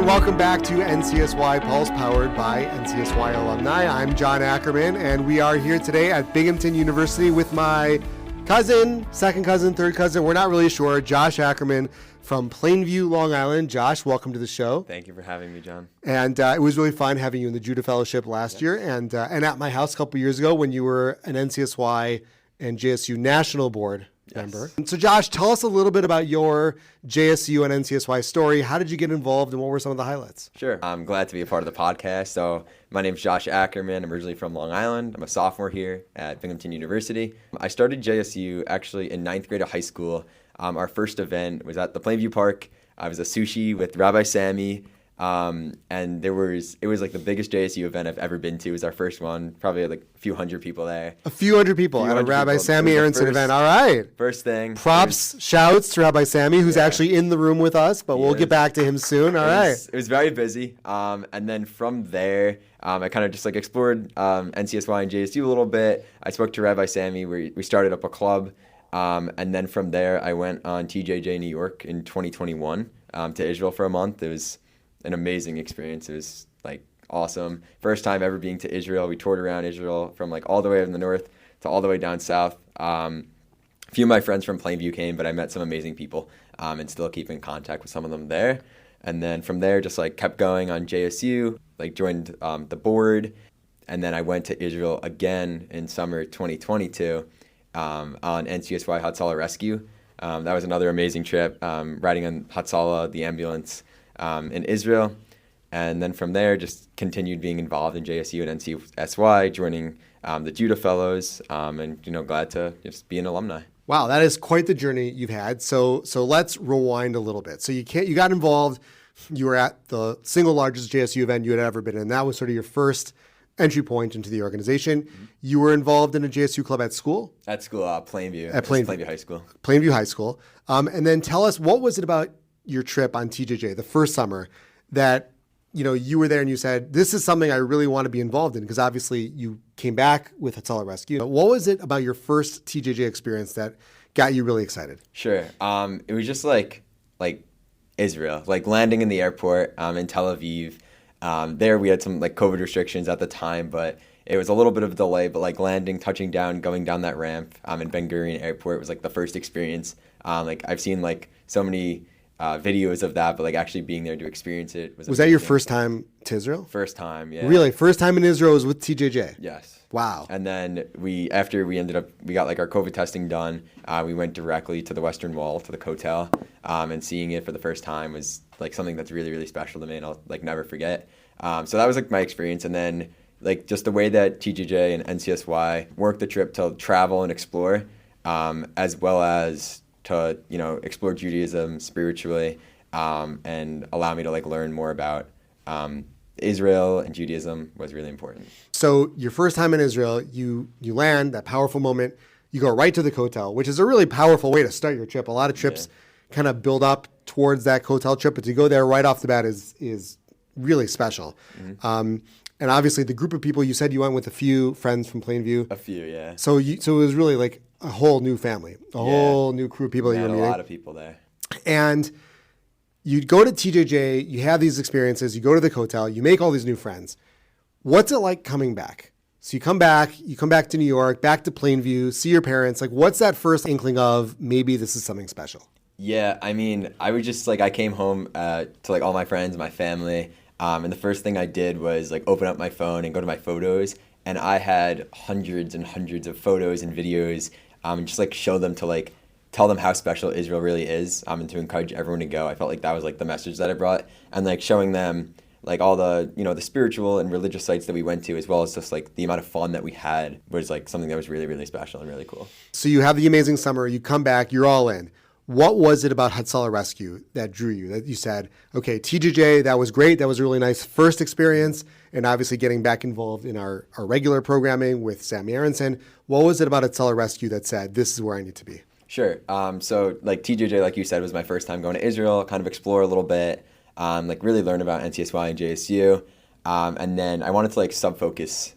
and welcome back to NCSY Pulse, powered by NCSY Alumni. I'm John Ackerman, and we are here today at Binghamton University with my cousin, second cousin, third cousin, we're not really sure, Josh Ackerman from Plainview, Long Island. Josh, welcome to the show. Thank you for having me, John. And it was really fun having you in the Judah Fellowship last year and at my house a couple years ago when you were an NCSY and JSU National Board member. And so Josh, tell us a little bit about your JSU and NCSY story. How did you get involved and what were some of the highlights? Sure. I'm glad to be a part of the podcast. So my name's Josh Ackerman. I'm originally from Long Island. I'm a sophomore here at Binghamton University. I started JSU actually in 9th grade of high school. Our first event was at the Plainview Park. I was a sushi with Rabbi Sammy. And it was like the biggest JSU event I've ever been to. It was our first one, probably like a few hundred people there. A few hundred people at a Rabbi Sammy Aronson event. All right. First thing. Props, shouts to Rabbi Sammy, who's actually in the room with us, but we'll get back to him soon. All right. It was very busy. And then from there, I kind of just like explored NCSY and JSU a little bit. I spoke to Rabbi Sammy. We started up a club. And then from there, I went on TJJ New York in 2021 to Israel for a month. It was an amazing experience. It was like awesome. First time ever being to Israel. We toured around Israel from like all the way in the north to all the way down south. A few of my friends from Plainview came, but I met some amazing people and still keep in contact with some of them there. And then from there, just like kept going on JSU, like joined the board. And then I went to Israel again in summer 2022 on NCSY Hatzalah Rescue. That was another amazing trip, riding on Hatzalah, the ambulance, in Israel. And then from there, just continued being involved in JSU and NCSY, joining the Judah Fellows, and glad to just be an alumni. Wow, that is quite the journey you've had. So let's rewind a little bit. So you got involved. You were at the single largest JSU event you had ever been in. That was sort of your first entry point into the organization. Mm-hmm. You were involved in a JSU club at school? At school, Plainview. At Plainview High School. Plainview High School. And then tell us, what was it about your trip on TJJ the first summer that you were there and you said, this is something I really want to be involved in? Because obviously you came back with Hatzalah Rescue. But what was it about your first TJJ experience that got you really excited? Sure. It was just like Israel, like landing in the airport in Tel Aviv. There we had some like COVID restrictions at the time, but it was a little bit of a delay. But like landing, touching down, going down that ramp in Ben Gurion Airport was like the first experience. Like I've seen like so many videos of that, but like actually being there to experience it was that your first time to Israel? First time, yeah. Really? First time in Israel was with TJJ? Yes. Wow. And then we got like our COVID testing done. We went directly to the Western Wall, to the Kotel, and seeing it for the first time was like something that's really, really special to me and I'll like never forget. So that was like my experience. And then like just the way that TJJ and NCSY worked the trip to travel and explore, as well as to explore Judaism spiritually, and allow me to like learn more about Israel and Judaism was really important. So your first time in Israel, you land, that powerful moment, you go right to the Kotel, which is a really powerful way to start your trip. A lot of trips kind of build up towards that Kotel trip, but to go there right off the bat is really special. Mm-hmm. And obviously the group of people, you said you went with a few friends from Plainview. A few, yeah. So it was really like a whole new family, whole new crew of people that you were meeting. A lot of people there. And you go to TJJ, you have these experiences, you go to the Kotel, you make all these new friends. What's it like coming back? So you come back to New York, back to Plainview, see your parents. Like, what's that first inkling of maybe this is something special? Yeah, I mean, I was just like, I came home to like all my friends, my family, and the first thing I did was like open up my phone and go to my photos, and I had hundreds and hundreds of photos and videos, and just like show them to like tell them how special Israel really is, and to encourage everyone to go. I felt like that was like the message that I brought, and like showing them like all the the spiritual and religious sites that we went to, as well as just like the amount of fun that we had, was like something that was really, really special and really cool. So you have the amazing summer, you come back, you're all in. What was it about Hatzalah Rescue that drew you, that you said, okay, TJJ, that was great, that was a really nice first experience, and obviously getting back involved in our regular programming with Sammy Aronson. What was it about Hatzalah Rescue that said, this is where I need to be? Sure. So like TJJ, like you said, was my first time going to Israel, kind of explore a little bit, like really learn about NCSY and JSU. And then I wanted to like sub-focus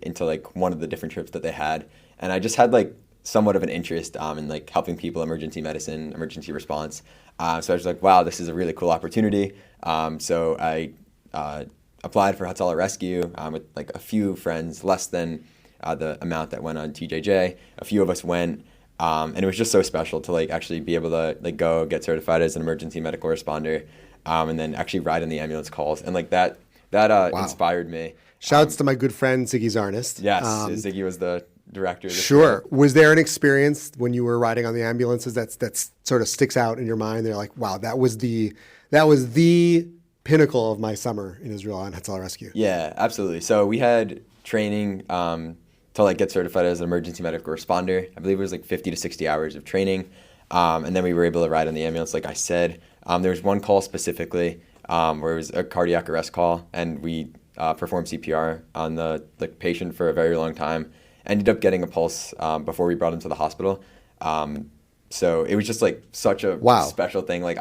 into like one of the different trips that they had. And I just had like somewhat of an interest in like helping people, emergency medicine, emergency response. So I was like, wow, this is a really cool opportunity. So I applied for Hatzalah Rescue with like a few friends, less than the amount that went on TJJ. A few of us went, and it was just so special to like actually be able to like go get certified as an emergency medical responder, and then actually ride in the ambulance calls, and like that Wow. inspired me. Shouts to my good friend Ziggy Zarnist. Yes, Ziggy was the director. Of the Sure. show. Was there an experience when you were riding on the ambulances that sort of sticks out in your mind? They're like, wow, that was the pinnacle of my summer in Israel on Hatzalah Rescue. Yeah, absolutely. So we had training to like get certified as an emergency medical responder. I believe it was like 50 to 60 hours of training, and then we were able to ride on the ambulance. Like I said, there was one call specifically where it was a cardiac arrest call, and we performed CPR on the patient for a very long time. Ended up getting a pulse before we brought him to the hospital. So it was just like such a special thing. Like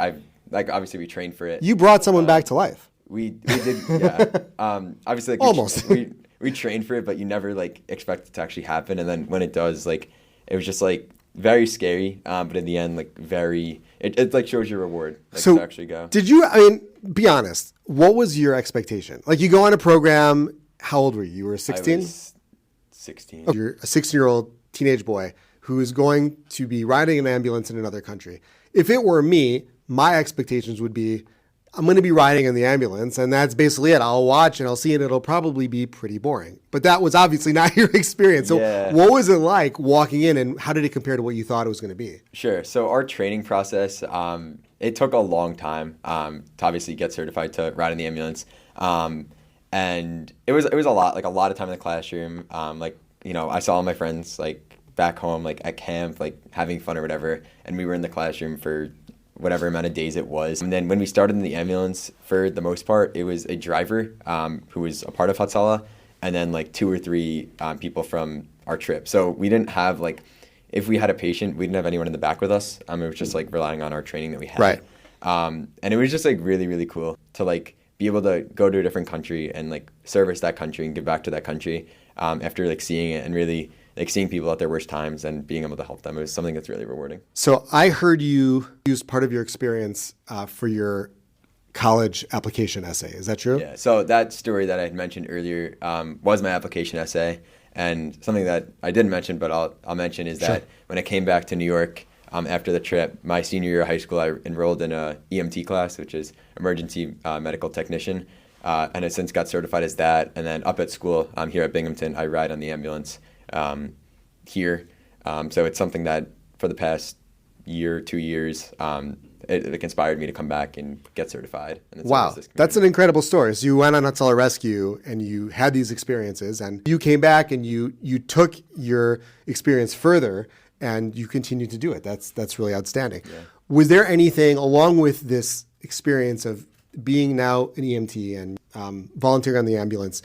obviously we trained for it. You brought someone back to life. We did, yeah. Obviously, like, Almost. we trained for it, but you never like expect it to actually happen. And then when it does, like, it was just like very scary. But in the end, like it like shows your reward. Like, So to actually go. did you? I mean, be honest. What was your expectation? Like, you go on a program. How old were you? You were 16. I was 16. You're a 16-year-old teenage boy who is going to be riding an ambulance in another country. If it were me, my expectations would be, I'm going to be riding in the ambulance, and that's basically it. I'll watch and I'll see, and it'll probably be pretty boring. But that was obviously not your experience. So what was it like walking in, and how did it compare to what you thought it was going to be? Sure. So our training process, it took a long time to obviously get certified to ride in the ambulance. And it was a lot of time in the classroom. Like, you know, I saw all my friends like back home, like at camp, like having fun or whatever. And we were in the classroom for whatever amount of days it was. And then when we started in the ambulance, for the most part, it was a driver who was a part of Hatzalah, and then like 2 or 3 people from our trip. So we didn't have like, if we had a patient, we didn't have anyone in the back with us. It was just like relying on our training that we had. Right. And it was just like really, really cool to like be able to go to a different country and like service that country and give back to that country after like seeing it and really like seeing people at their worst times and being able to help them. It was something that's really rewarding. So I heard you use part of your experience for your college application essay. Is that true? Yeah. So that story that I had mentioned earlier was my application essay. And something that I didn't mention, but I'll mention is that when I came back to New York after the trip, my senior year of high school, I enrolled in a EMT class, which is emergency medical technician. And I since got certified as that. And then up at school here at Binghamton, I ride on the ambulance here. So it's something that for the past year, 2 years, it inspired me to come back and get certified. And wow, that's an incredible story. So you went on Hatzalah Rescue and you had these experiences, and you came back and you took your experience further and you continued to do it. That's really outstanding. Yeah. Was there anything along with this experience of being now an EMT and volunteering on the ambulance?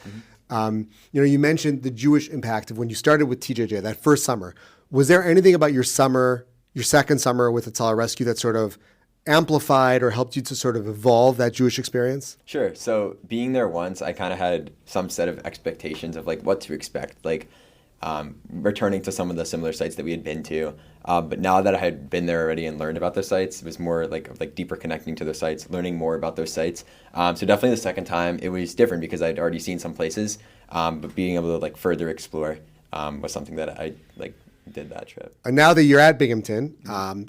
Mm-hmm. You mentioned the Jewish impact of when you started with TJJ that first summer. Was there anything about your second summer with Hatzalah Rescue that sort of amplified or helped you to sort of evolve that Jewish experience? Sure. So being there once, I kind of had some set of expectations of like what to expect, like returning to some of the similar sites that we had been to. But now that I had been there already and learned about those sites, it was more like deeper connecting to those sites, learning more about those sites. So definitely the second time it was different because I'd already seen some places, but being able to like further explore was something that I did that trip. And now that you're at Binghamton,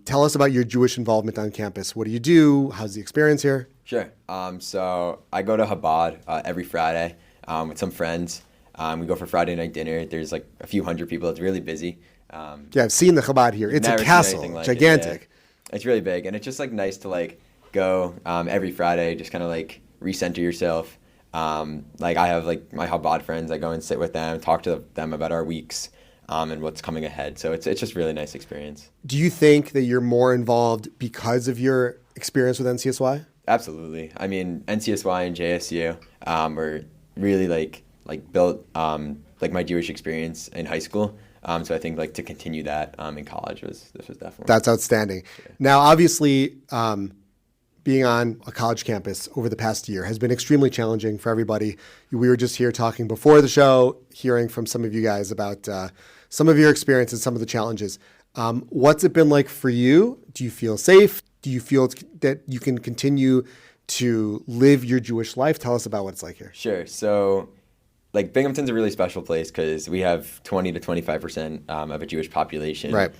tell us about your Jewish involvement on campus. What do you do? How's the experience here? Sure. So I go to Chabad every Friday with some friends. We go for Friday night dinner. There's like a few hundred people. It's really busy. Yeah, I've seen the Chabad here. It's a castle, like gigantic. Yeah. It's really big, and it's just like nice to like go every Friday, just kind of like recenter yourself. Like I have like my Chabad friends. I go and sit with them, talk to them about our weeks. And what's coming ahead. So it's just a really nice experience. Do you think that you're more involved because of your experience with NCSY? Absolutely. I mean, NCSY and JSU were really like built like my Jewish experience in high school. So I think like to continue that in college was definitely. That's outstanding. Yeah. Now, obviously, being being on a college campus over the past year has been extremely challenging for everybody. We were just here talking before the show, hearing from some of you guys about some of your experiences, some of the challenges. What's it been like for you? Do you feel safe? Do you feel that you can continue to live your Jewish life? Tell us about what it's like here. Sure. So, like, Binghamton's a really special place because we have 20 to 25% of a Jewish population. Right.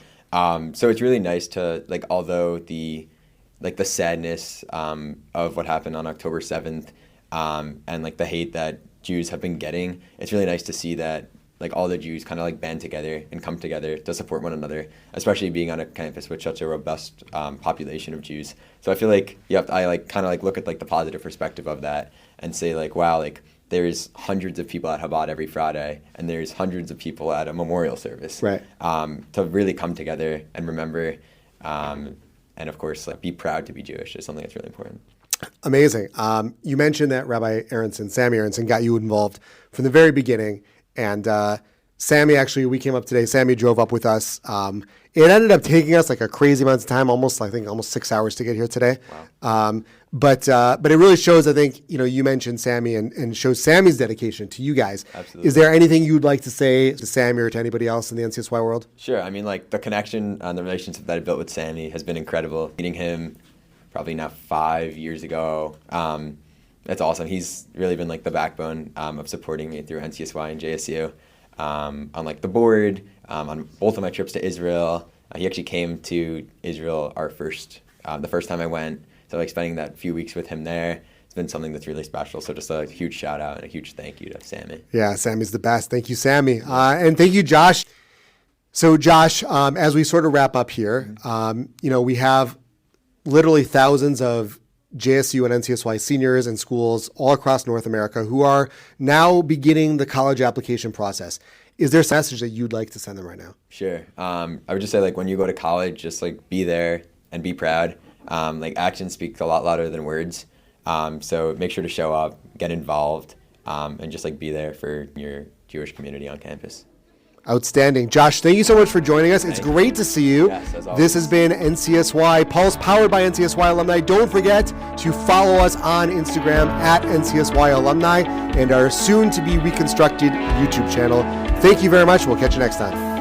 So it's really nice to, like, although the sadness of what happened on October 7th and like the hate that Jews have been getting, it's really nice to see that like all the Jews kind of like band together and come together to support one another, especially being on a campus with such a robust population of Jews. So I feel like I like kind of like look at like the positive perspective of that and say like, wow, like there's hundreds of people at Chabad every Friday and there's hundreds of people at a memorial service. Right. To really come together and remember and of course, like be proud to be Jewish is something that's really important. Amazing. You mentioned that Rabbi Sammy Aronson, got you involved from the very beginning. And Sammy, actually, we came up today. Sammy drove up with us. It ended up taking us like a crazy amount of time, almost 6 hours to get here today. Wow. But it really shows, I think, you mentioned Sammy and shows Sammy's dedication to you guys. Absolutely. Is there anything you'd like to say to Sammy or to anybody else in the NCSY world? Sure. I mean, like the connection and the relationship that I built with Sammy has been incredible. Meeting him probably now 5 years ago. That's awesome. He's really been like the backbone of supporting me through NCSY and JSU on like the board, on both of my trips to Israel. He actually came to Israel the first time I went. So like spending that few weeks with him there, it's been something that's really special. So just a huge shout out and a huge thank you to Sammy. Yeah, Sammy's the best. Thank you, Sammy. And thank you, Josh. So Josh, as we sort of wrap up here, we have literally thousands of JSU and NCSY seniors and schools all across North America who are now beginning the college application process. Is there a message that you'd like to send them right now? Sure. I would just say like when you go to college, just like be there and be proud. Like actions speak a lot louder than words. So make sure to show up, get involved, and just like be there for your Jewish community on campus. Outstanding. Josh, thank you so much for joining us. It's great to see you. Yes, as always. This has been NCSY Pulse, powered by NCSY Alumni. Don't forget to follow us on Instagram at NCSY Alumni and our soon-to-be reconstructed YouTube channel. Thank you very much. We'll catch you next time.